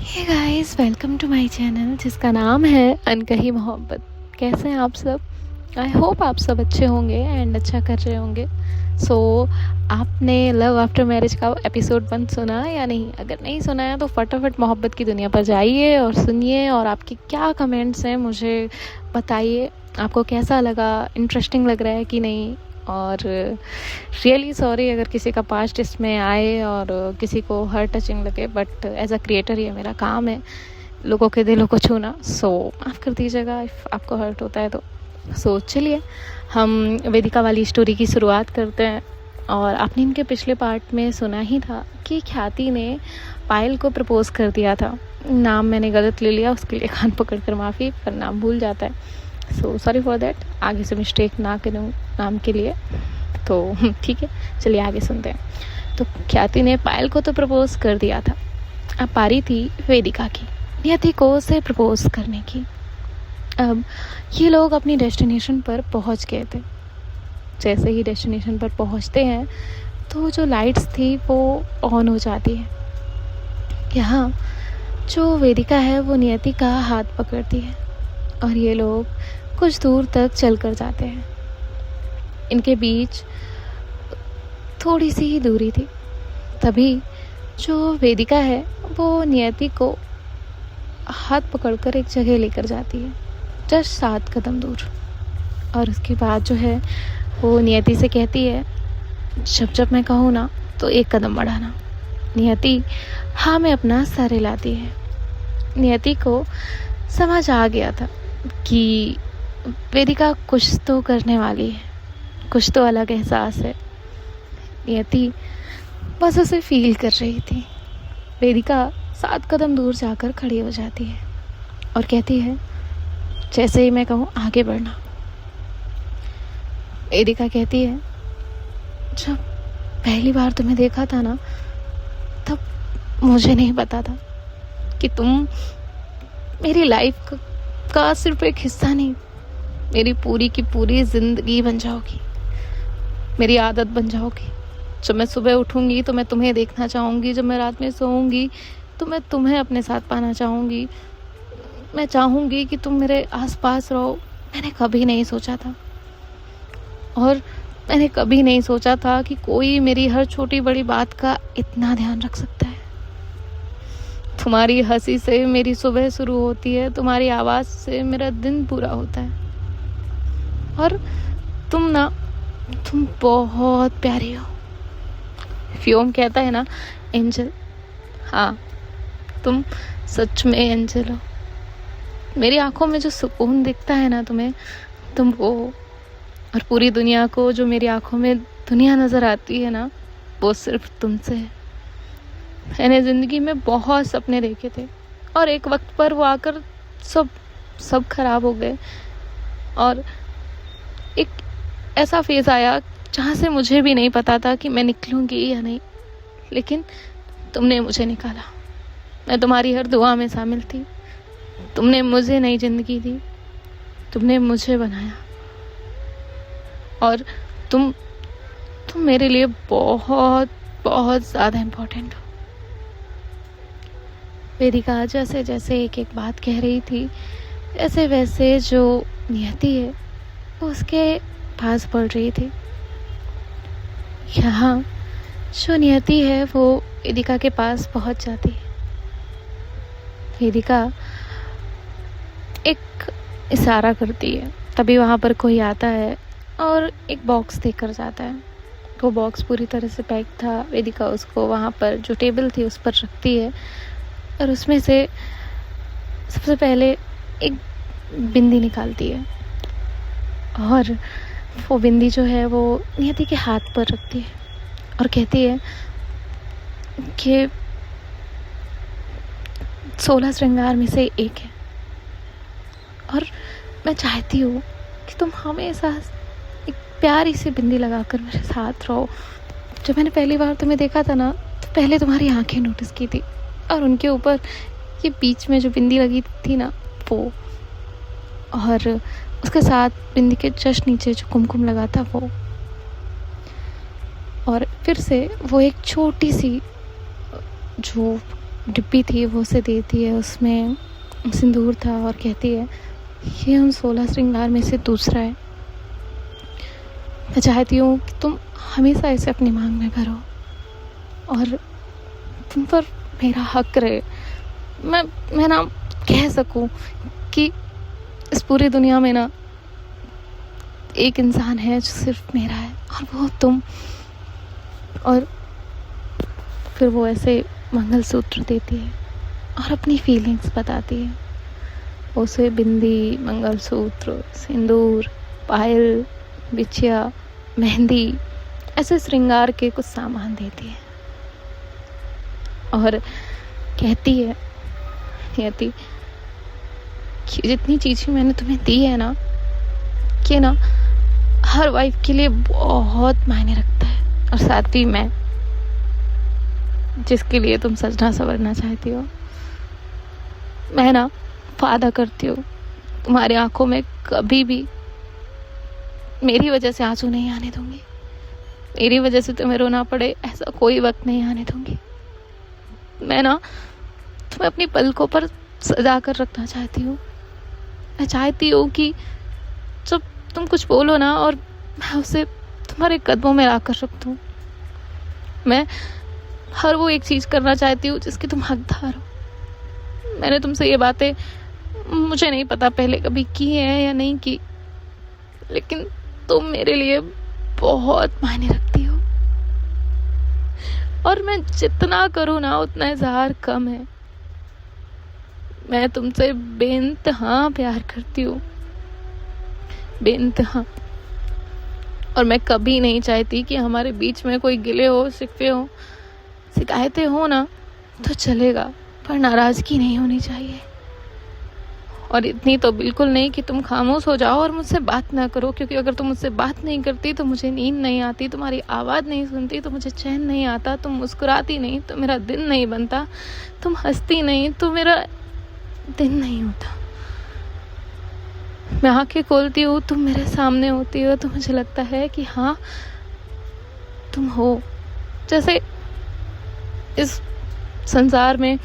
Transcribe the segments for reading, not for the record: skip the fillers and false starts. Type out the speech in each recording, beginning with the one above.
Hey guys, welcome to my channel जिसका नाम है अनकही मोहब्बत। कैसे हैं आप सब? आई होप आप सब अच्छे होंगे एंड अच्छा कर रहे होंगे। आपने लव आफ्टर मैरिज का एपिसोड 1 सुना या नहीं? अगर नहीं सुना है तो फटाफट मोहब्बत की दुनिया पर जाइए और सुनिए, और आपके क्या कमेंट्स हैं मुझे बताइए। आपको कैसा लगा? इंटरेस्टिंग लग रहा है कि नहीं? और रियली सॉरी अगर किसी का पास्ट इसमें आए और किसी को हर्ट टचिंग लगे, बट एज अ क्रिएटर ये मेरा काम है लोगों के दिलों को छूना। माफ़ कर दीजिएगा इफ़ आपको हर्ट होता है तो चलिए हम वेदिका वाली स्टोरी की शुरुआत करते हैं। और आपने इनके पिछले पार्ट में सुना ही था कि ख्याति ने पायल को प्रपोज़ कर दिया था। नाम मैंने गलत ले लिया, उसके लिए कान पकड़ कर माफ़ी, पर नाम भूल जाता है। सॉरी फॉर देट, आगे से मिस्टेक ना करूँ नाम के लिए। तो ठीक है, चलिए आगे सुनते हैं। तो ख्याति ने पायल को तो प्रपोज कर दिया था, अब पारी थी वेदिका की, नियति को उसे प्रपोज करने की। अब ये लोग अपनी डेस्टिनेशन पर पहुंच गए थे। जैसे ही डेस्टिनेशन पर पहुंचते हैं तो जो लाइट्स थी वो ऑन हो जाती है। यहाँ जो वेदिका है वो नियति का हाथ पकड़ती है और ये लोग कुछ दूर तक चल कर जाते हैं। इनके बीच थोड़ी सी ही दूरी थी, तभी जो वेदिका है वो नियति को हाथ पकड़कर एक जगह लेकर जाती है, जस्ट 7 कदम दूर। और उसके बाद जो है वो नियति से कहती है, जब जब मैं कहूँ ना तो 1 कदम बढ़ाना। नियति हाँ में अपना सर हिलाती है। नियति को समझ आ गया था कि वेदिका कुछ तो करने वाली है, कुछ तो अलग एहसास है। नियति बस उसे फील कर रही थी। वेदिका 7 कदम दूर जाकर खड़ी हो जाती है और कहती है, जैसे ही मैं कहूँ आगे बढ़ना। वेदिका कहती है, जब पहली बार तुम्हें देखा था ना, तब मुझे नहीं पता था कि तुम मेरी लाइफ का सिर्फ एक हिस्सा नहीं, मेरी पूरी की पूरी ज़िंदगी बन जाओगी, मेरी आदत बन जाओगी। जब मैं सुबह उठूँगी तो मैं तुम्हें देखना चाहूँगी, जब मैं रात में सोऊंगी तो मैं तुम्हें अपने साथ पाना चाहूँगी। मैं चाहूँगी कि तुम मेरे आसपास रहो। मैंने कभी नहीं सोचा था, और मैंने कभी नहीं सोचा था कि कोई मेरी हर छोटी बड़ी बात का इतना ध्यान रख सकता है। तुम्हारी हंसी से मेरी सुबह शुरू होती है, तुम्हारी आवाज़ से मेरा दिन पूरा होता है। और तुम बहुत प्यारी हो। फ्योम कहता है ना, एंजल। हाँ, तुम सच में एंजल हो। मेरी आंखों में जो सुकून दिखता है ना तुम्हें, तुम वो हो। और पूरी दुनिया को जो मेरी आंखों में दुनिया नज़र आती है ना, वो सिर्फ तुमसे है। मैंने ज़िंदगी में बहुत सपने देखे थे और एक वक्त पर वो आकर सब खराब हो गए। और एक ऐसा फेज़ आया जहाँ से मुझे भी नहीं पता था कि मैं निकलूँगी या नहीं, लेकिन तुमने मुझे निकाला। मैं तुम्हारी हर दुआ में शामिल थी। तुमने मुझे नई ज़िंदगी दी, तुमने मुझे बनाया, और तुम मेरे लिए बहुत बहुत ज़्यादा इम्पोर्टेंट हो। वेदिका जैसे जैसे एक एक बात कह रही थी, वैसे वैसे जो नियति है वो उसके पास बढ़ रही थी। यहाँ जो नियति है वो वेदिका के पास पहुंच जाती है। वेदिका एक इशारा करती है, तभी वहाँ पर कोई आता है और एक बॉक्स देकर जाता है। वो बॉक्स पूरी तरह से पैक था। वेदिका उसको वहाँ पर जो टेबल थी उस पर रखती है और उसमें से सबसे पहले एक बिंदी निकालती है, और वो बिंदी जो है वो नियति के हाथ पर रखती है और कहती है कि 16 श्रृंगार में से एक है, और मैं चाहती हूँ कि तुम हमेशा एक प्यारी सी बिंदी लगाकर मेरे साथ रहो। जब मैंने पहली बार तुम्हें देखा था ना, तो पहले तुम्हारी आंखें नोटिस की थी, और उनके ऊपर ये बीच में जो बिंदी लगी थी ना वो, और उसके साथ बिंदी के जस्ट नीचे जो कुमकुम लगा था वो, और फिर से वो एक छोटी सी जो डिब्बी थी वो उसे देती है, उसमें सिंदूर था और कहती है ये उन 16 श्रृंगार में से दूसरा है। मैं चाहती हूँ कि तुम हमेशा इसे अपनी मांग में भरो और तुम पर मेरा हक रहे। मैं ना कह सकूँ कि इस पूरी दुनिया में ना एक इंसान है जो सिर्फ मेरा है और वो तुम। और फिर वो ऐसे मंगलसूत्र देती है और अपनी फीलिंग्स बताती है। उसे बिंदी, मंगलसूत्र, सिंदूर, पायल, बिछिया, मेहंदी ऐसे श्रृंगार के कुछ सामान देती है और कहती है कि जितनी चीज़ें मैंने तुम्हें दी है ना, कि ना हर वाइफ के लिए बहुत मायने रखता है। और साथ ही मैं जिसके लिए तुम सजना संवरना चाहती हो, मैं ना वादा करती हूँ तुम्हारी आंखों में कभी भी मेरी वजह से आंसू नहीं आने दूंगी। मेरी वजह से तुम्हें रोना पड़े ऐसा कोई वक्त नहीं आने दूंगी। मैं ना तुम्हें अपनी पलकों पर सजा कर रखना चाहती हूँ। मैं चाहती हूँ कि जब तुम कुछ बोलो ना और मैं उसे तुम्हारे कदमों में लाकर रख दूँ। मैं हर वो एक चीज़ करना चाहती हूँ जिसकी तुम हकदार हो। मैंने तुमसे ये बातें, मुझे नहीं पता पहले कभी की है या नहीं की, लेकिन तुम मेरे लिए बहुत मायने रखती हो और मैं जितना करूँ ना उतना इज़हार कम है। मैं तुमसे बेइंतहा प्यार करती हूँ, बेइंतहा। और मैं कभी नहीं चाहती कि हमारे बीच में कोई गिले हो, शिकवे हो, शिकायतें हो ना तो चलेगा, पर नाराज़गी नहीं होनी चाहिए। और इतनी तो बिल्कुल नहीं कि तुम खामोश हो जाओ और मुझसे बात ना करो, क्योंकि अगर तुम मुझसे बात नहीं करती तो मुझे नींद नहीं आती, तुम्हारी आवाज़ नहीं सुनती तो मुझे चैन नहीं आता, तुम मुस्कुराती नहीं तो मेरा दिन नहीं बनता, तुम हंसती नहीं तो मेरा दिन नहीं होता। मैं आंखें खोलती हूँ, तुम मेरे सामने होती हो तो मुझे लगता है कि हाँ तुम हो। जैसे इस संसार में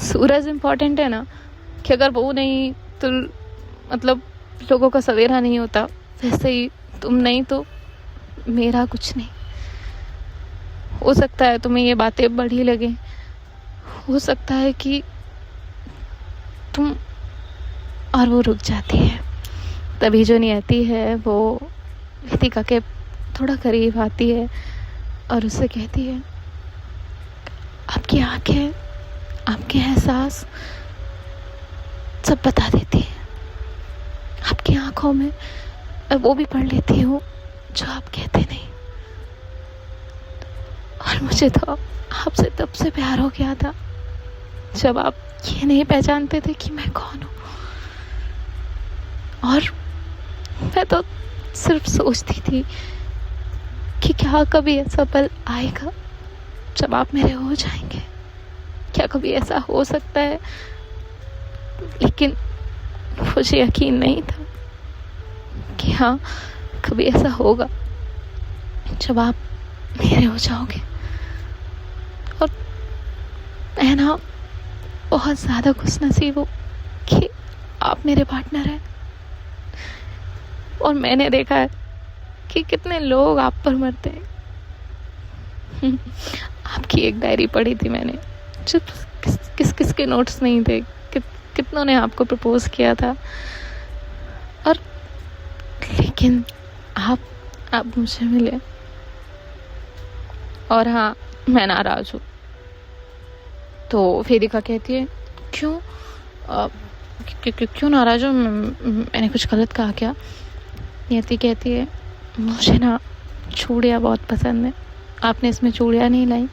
सूरज इम्पोर्टेंट है ना, कि अगर वो नहीं तो मतलब लोगों का सवेरा नहीं होता, वैसे ही तुम नहीं तो मेरा कुछ नहीं। हो सकता है तुम्हें ये बातें बड़ी लगे, हो सकता है कि तुम, और वो रुक जाती है। तभी जो नियति है वो वेदिका के थोड़ा करीब आती है और उससे कहती है आपकी आंखें, आपके एहसास सब बता देती है। आपकी आंखों में मैं वो भी पढ़ लेती हूँ जो आप कहते नहीं। और मुझे तो आपसे तब से प्यार हो गया था जब आप ये नहीं पहचानते थे कि मैं कौन हूँ। और मैं तो सिर्फ सोचती थी कि क्या कभी ऐसा पल आएगा जब आप मेरे हो जाएंगे, क्या कभी ऐसा हो सकता है। लेकिन मुझे यकीन नहीं था कि हाँ कभी ऐसा होगा जब आप मेरे हो जाओगे। और मैं ना बहुत ज़्यादा खुशनसीब हूँ कि आप मेरे पार्टनर हैं। और मैंने देखा है कि कितने लोग आप पर मरते हैं। आपकी एक डायरी पढ़ी थी मैंने, जब किस के नोट्स नहीं थे, कितनों ने आपको प्रपोज किया था, और लेकिन आप मुझे मिले। और हाँ मैं नाराज़ हूँ। तो वेदिका कहती है क्यों क्यों नाराज़ हो, मैंने कुछ गलत कहा क्या। नियति कहती है मुझे ना चूड़ियाँ बहुत पसंद है, आपने इसमें चूड़ियाँ नहीं लाई,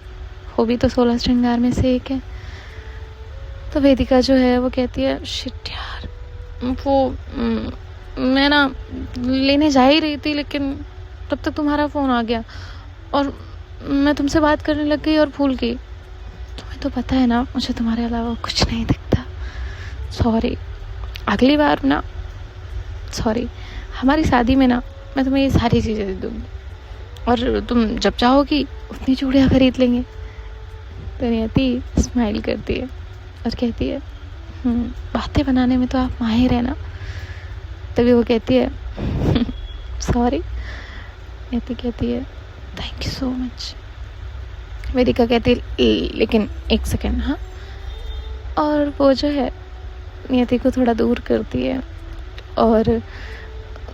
वो भी तो 16 श्रृंगार में से एक है। तो वेदिका जो है वो कहती है शिट यार, वो मैं ना लेने जा ही रही थी, लेकिन तब तक तुम्हारा फ़ोन आ गया और मैं तुमसे बात करने लग गई और भूल गई। तुम्हें तो पता है ना मुझे तुम्हारे अलावा कुछ नहीं दिखता। सॉरी, अगली बार ना, सॉरी, हमारी शादी में ना मैं तुम्हें ये सारी चीज़ें दे दूँगी और तुम जब चाहोगी उतनी चूड़ियाँ खरीद लेंगे। तो नियति स्माइल करती है और कहती है बातें बनाने में तो आप माहिर है ना। तभी वो कहती है सॉरी। नियति कहती है थैंक यू सो मच। वेदिका कहती है लेकिन एक सेकेंड हाँ। और वो जो है नियति को थोड़ा दूर करती है और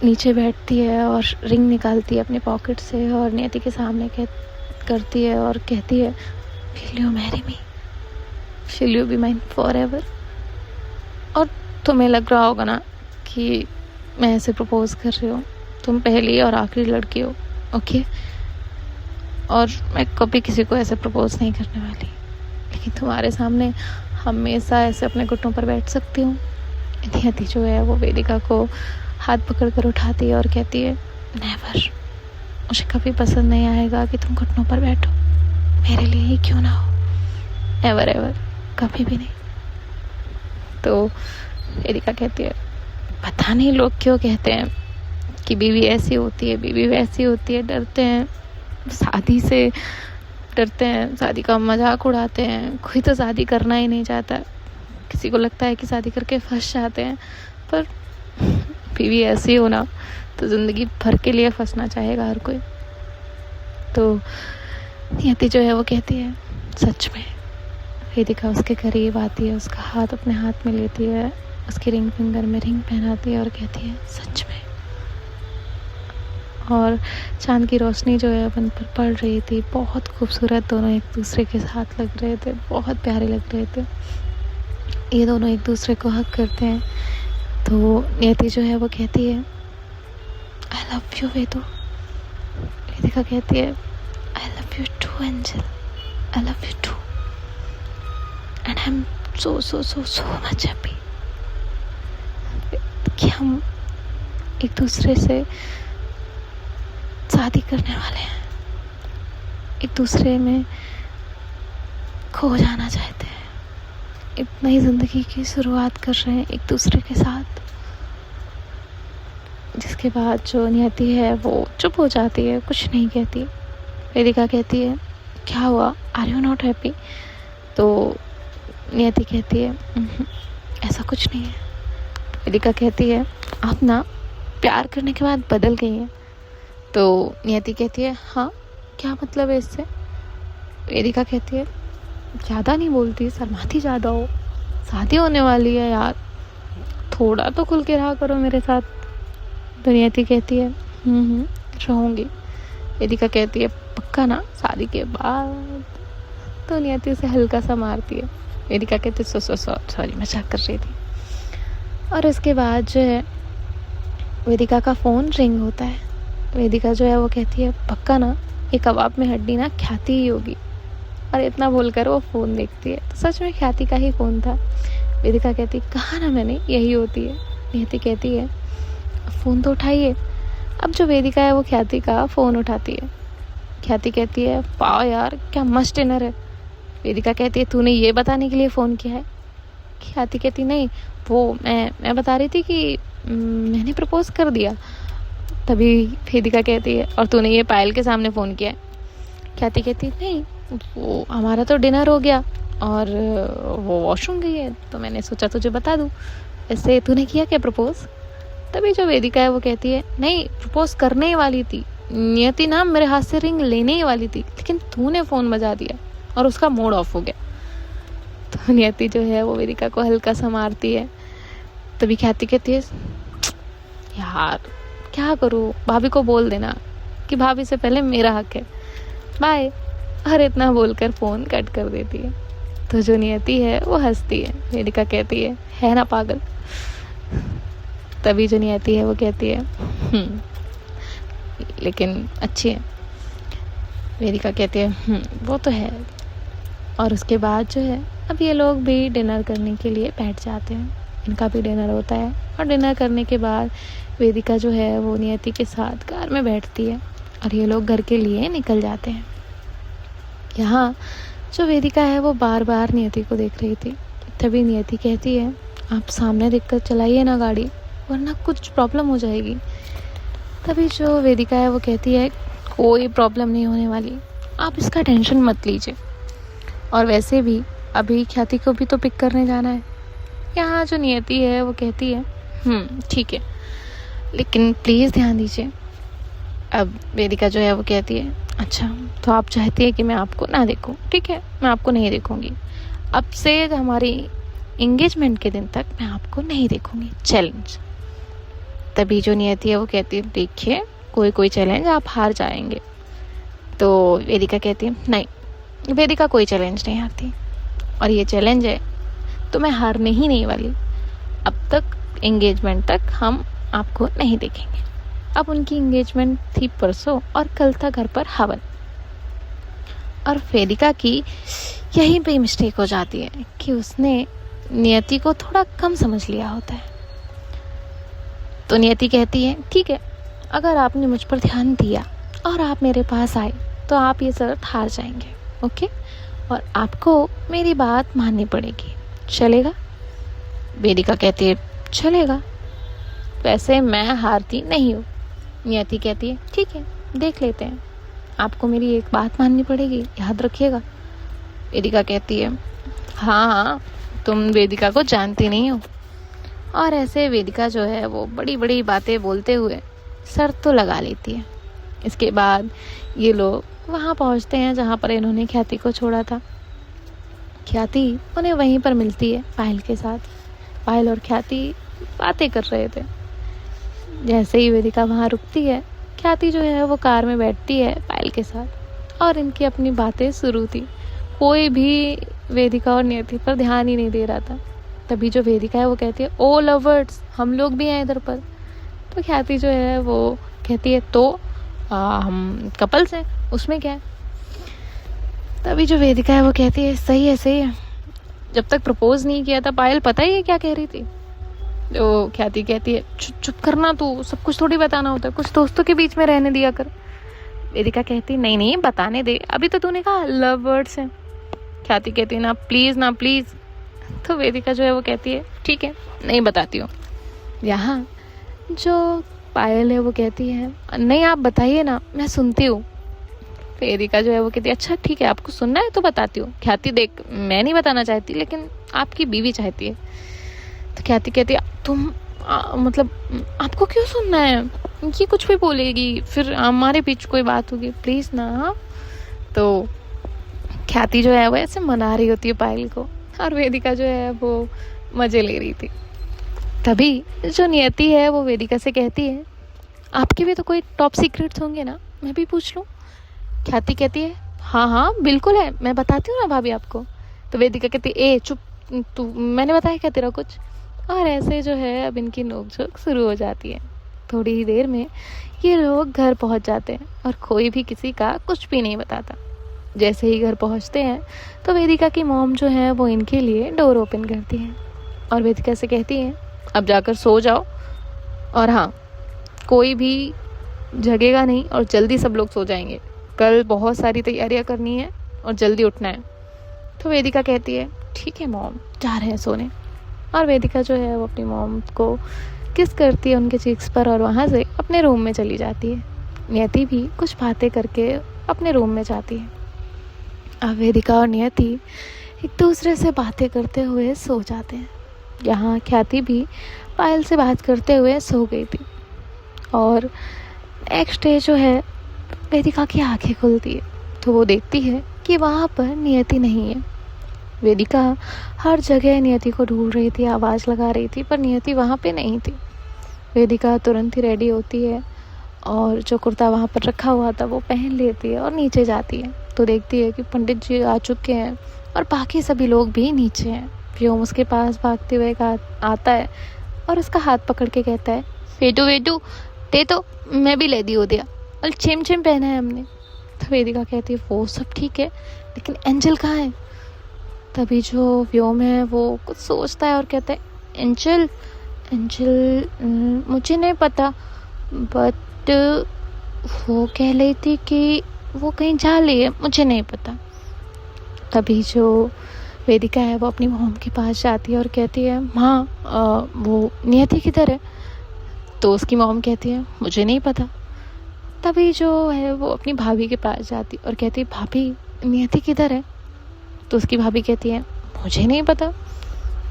नीचे बैठती है और रिंग निकालती है अपने पॉकेट से और नियति के सामने करती है और कहती है will you marry me, will you be mine for ever. और तुम्हें लग रहा होगा ना कि मैं ऐसे प्रपोज कर रही हूँ, तुम पहली और आखिरी लड़की हो, ओके। और मैं कभी किसी को ऐसे प्रपोज नहीं करने वाली, लेकिन तुम्हारे सामने हमेशा ऐसे अपने घुटनों पर बैठ सकती हूँ। नियति जो है वो वेदिका को हाथ पकड़ कर उठाती है और कहती है नेवर, मुझे कभी पसंद नहीं आएगा कि तुम घुटनों पर बैठो, मेरे लिए ही क्यों ना हो, एवर एवर, कभी भी नहीं। तो वेदिका कहती है पता नहीं लोग क्यों कहते हैं कि बीवी ऐसी होती है, बीवी वैसी होती है, डरते हैं शादी से, डरते हैं, शादी का मजाक उड़ाते हैं, कोई तो शादी करना ही नहीं चाहता, किसी को लगता है कि शादी करके फंस जाते हैं। पर बीवी ऐसी हो ना तो ज़िंदगी भर के लिए फंसना चाहेगा हर कोई। तो नियति जो है वो कहती है सच में। वेदिका उसके करीब आती है, उसका हाथ अपने हाथ में लेती है, उसकी रिंग फिंगर में रिंग पहनाती है और कहती है सच में। और चांद की रोशनी जो है उन पर पड़ रही थी, बहुत खूबसूरत, दोनों एक दूसरे के साथ लग रहे थे, बहुत प्यारे लग रहे थे। ये दोनों एक दूसरे को हक करते हैं। तो नियति जो है वो कहती है I love you Vedu. Vedika कहती है I love you too angel, I love you too and I am so so so so much happy कि हम एक दूसरे से शादी करने वाले हैं, एक दूसरे में खो जाना चाहते हैं, एक नई ज़िंदगी की शुरुआत कर रहे हैं एक दूसरे के साथ। जिसके बाद जो नियति है वो चुप हो जाती है, कुछ नहीं कहती। वेदिका कहती है क्या हुआ, आर यू नॉट हैप्पी? तो नियति कहती है ऐसा कुछ नहीं है। वेदिका कहती है आप ना प्यार करने के बाद बदल गई हैं। तो नियति कहती है हाँ, क्या मतलब है इससे? वेदिका कहती है ज़्यादा नहीं बोलती, शर्माती ज़्यादा हो, शादी होने वाली है यार, थोड़ा तो खुल के रहा करो मेरे साथ। तो नियति कहती है रहूँगी। वेदिका कहती है पक्का ना, शादी के बाद? तो नियति उसे हल्का सा मारती है। वेदिका कहती है सॉरी मजाक कर रही थी। और उसके बाद जो है वेदिका का फ़ोन रिंग होता है। वेदिका जो है वो कहती है पक्का ना, ये कबाब में हड्डी ना ख्याति ही होगी। और इतना बोलकर वो फ़ोन देखती है, तो सच में ख्याति का ही फ़ोन था। वेदिका कहती कहा ना मैंने यही होती है। नियति कहती है फ़ोन तो उठाइए। अब जो वेदिका है वो ख्याति का फ़ोन उठाती है। ख्याति कहती है पाओ यार क्या मस्त डिनर है। वेदिका कहती है तूने ये बताने के लिए फ़ोन किया है? ख्याति कहती नहीं, वो मैं बता रही थी कि मैंने प्रपोज कर दिया। तभी वेदिका कहती है और तूने ये पायल के सामने फ़ोन किया है? ख्याति कहती नहीं, वो हमारा तो डिनर हो गया और वो वॉशरूम गई है, तो मैंने सोचा तुझे बता दूँ। ऐसे तूने किया क्या प्रपोज? तभी जो वेदिका है वो कहती है नहीं, प्रपोज करने ही वाली थी, नियति ना मेरे हाथ से रिंग लेने ही वाली थी, लेकिन तूने फ़ोन बजा दिया और उसका मूड ऑफ हो गया। तो नियति जो है वो वेदिका को हल्का सा मारती है। तभी ख्याति कहती है यार क्या करूँ, भाभी को बोल देना कि भाभी से पहले मेरा हक है, बाय। और इतना बोलकर फ़ोन कट कर देती है। तो जो नियति है वो हंसती है। वेदिका कहती है ना पागल? तभी जो नियति है वो कहती है लेकिन अच्छी है। वेदिका कहती है वो तो है। और उसके बाद जो है अब ये लोग भी डिनर करने के लिए बैठ जाते हैं। इनका भी डिनर होता है और डिनर करने के बाद वेदिका जो है वो नियति के साथ कार में बैठती है और ये लोग घर के लिए निकल जाते हैं। यहाँ जो वेदिका है वो बार बार नियति को देख रही थी। तभी नियति कहती है आप सामने देखकर चलाइए ना गाड़ी, वरना कुछ प्रॉब्लम हो जाएगी। तभी जो वेदिका है वो कहती है कोई प्रॉब्लम नहीं होने वाली, आप इसका टेंशन मत लीजिए। और वैसे भी अभी ख्याति को भी तो पिक करने जाना है। यहाँ जो नियति है वो कहती है ठीक है, लेकिन प्लीज़ ध्यान दीजिए। अब वेदिका जो है वो कहती है अच्छा, तो आप चाहती है कि मैं आपको ना देखूं? ठीक है, मैं आपको नहीं देखूंगी। अब से हमारी इंगेजमेंट के दिन तक मैं आपको नहीं देखूंगी, चैलेंज। तभी जो नियति है वो कहती है देखिए, कोई चैलेंज आप हार जाएंगे। तो वेदिका कहती है नहीं, वेदिका कोई चैलेंज नहीं हारती, और ये चैलेंज है तो मैं हारने ही नहीं वाली। अब तक एंगेजमेंट तक हम आपको नहीं देखेंगे। अब उनकी एंगेजमेंट थी परसों और कल था घर पर हवन। और वेदिका की यहीं पे मिस्टेक हो जाती है कि उसने नियति को थोड़ा कम समझ लिया होता है। तो नियति कहती है ठीक है, अगर आपने मुझ पर ध्यान दिया और आप मेरे पास आए तो आप ये शर्त हार जाएंगे, ओके? और आपको मेरी बात माननी पड़ेगी, चलेगा? वेदिका कहती है चलेगा, वैसे मैं हारती नहीं हूँ। नियति कहती है ठीक है, देख लेते हैं, आपको मेरी एक बात माननी पड़ेगी, याद रखिएगा। वेदिका कहती है हाँ, तुम वेदिका को जानती नहीं हो। और ऐसे वेदिका जो है वो बड़ी बड़ी बातें बोलते हुए शर्त तो लगा लेती है। इसके बाद ये लोग वहाँ पहुँचते हैं जहाँ पर इन्होंने ख्याति को छोड़ा था। ख्याति उन्हें वहीं पर मिलती है पायल के साथ। पायल और ख्याति बातें कर रहे थे। जैसे ही वेदिका वहाँ रुकती है, ख्याति जो है वो कार में बैठती है पायल के साथ, और इनकी अपनी बातें शुरू थी। कोई भी वेदिका और नियति पर ध्यान ही नहीं दे रहा था। तभी जो वेदिका है वो कहती है ओ लवर्स, हम लोग भी हैं इधर पर। तो ख्याति जो है वो कहती है तो हम कपल्स हैं, उसमें क्या है? तभी जो वेदिका है वो कहती है सही है, जब तक प्रपोज नहीं किया था पायल पता ही है क्या कह रही थी? तो ख्याति कहती है चुप करना, तू सब कुछ थोड़ी बताना होता है, कुछ दोस्तों के बीच में रहने दिया कर। वेदिका कहती नहीं बताने दे, अभी तो तूने कहा लव वर्ड्स हैं। ख्याति कहती है ना प्लीज़। तो वेदिका जो है वो कहती है ठीक है, नहीं बताती हूँ। यहाँ जो पायल है वो कहती है नहीं आप बताइए ना, मैं सुनती हूँ। वेदिका जो है वो कहती है अच्छा ठीक है, आपको सुनना है तो बताती हूँ। ख्याति देख, मैं नहीं बताना चाहती, लेकिन आपकी बीवी चाहती है। तो ख्याति कहती है तुम मतलब आपको क्यों सुनना है? ये कुछ भी बोलेगी, फिर हमारे बीच कोई बात होगी, प्लीज़ ना। तो ख्याति जो है वो ऐसे मना रही होती है पायल को, और वेदिका जो है वो मज़े ले रही थी। तभी जो नियति है वो वेदिका से कहती है आपके भी तो कोई टॉप सीक्रेट्स होंगे ना, मैं भी पूछ लूँ? ख्याति कहती है हाँ बिल्कुल है, मैं बताती हूँ ना भाभी आपको। तो वेदिका कहती है ए चुप, तू मैंने बताया क्या तेरा कुछ? और ऐसे जो है अब इनकी नोकझोंक शुरू हो जाती है। थोड़ी ही देर में ये लोग घर पहुंच जाते हैं और कोई भी किसी का कुछ भी नहीं बताता। जैसे ही घर पहुंचते हैं तो वेदिका की मॉम जो है वो इनके लिए डोर ओपन करती है और वेदिका से कहती है अब जाकर सो जाओ, और हाँ कोई भी जगेगा नहीं और जल्दी सब लोग सो जाएंगे, कल बहुत सारी तैयारियां करनी है और जल्दी उठना है। तो वेदिका कहती है ठीक है मॉम, जा रहे हैं सोने। और वेदिका जो है वो अपनी मॉम को किस करती है उनके चीक्स पर और वहाँ से अपने रूम में चली जाती है। नियति भी कुछ बातें करके अपने रूम में जाती है। अब वेदिका और नियति एक दूसरे से बातें करते हुए सो जाते हैं। यहाँ ख्याति भी पायल से बात करते हुए सो गई थी। और नेक्स्ट डे जो है वेदिका की आंखें खुलती है तो वो देखती है कि वहाँ पर नियति नहीं है। वेदिका हर जगह नियति को ढूंढ रही थी, आवाज़ लगा रही थी, पर नियति वहाँ पे नहीं थी। वेदिका तुरंत ही रेडी होती है और जो कुर्ता वहाँ पर रखा हुआ था वो पहन लेती है और नीचे जाती है तो देखती है कि पंडित जी आ चुके हैं और बाकी सभी लोग भी नीचे हैं। व्योम उसके पास भागते हुए आता है और उसका हाथ पकड़ के कहता है वेदू दे तो, मैं भी ले दी हो दिया, और छिम पहना है हमने। तो वेदिका कहती है वो सब ठीक है, लेकिन एंजल कहाँ है? तभी जो व्योम है वो कुछ सोचता है और कहता है एंजल मुझे नहीं पता, बट वो कह रही थी कि वो कहीं जा रही है, मुझे नहीं पता। तभी जो वेदिका है वो अपनी मॉम के पास जाती है और कहती है माँ वो नियति किधर है? तो उसकी मॉम कहती है मुझे नहीं पता। तभी जो है वो अपनी भाभी के पास जाती और कहती है भाभी नियति किधर है? तो उसकी भाभी कहती है मुझे नहीं पता,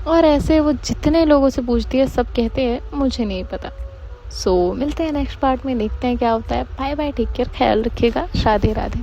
और ऐसे वो जितने लोगों से पूछती है सब कहते हैं मुझे नहीं पता। सो मिलते हैं नेक्स्ट पार्ट में, देखते हैं क्या होता है। बाय बाय, टेक केयर, ख्याल रखिएगा, राधे राधे।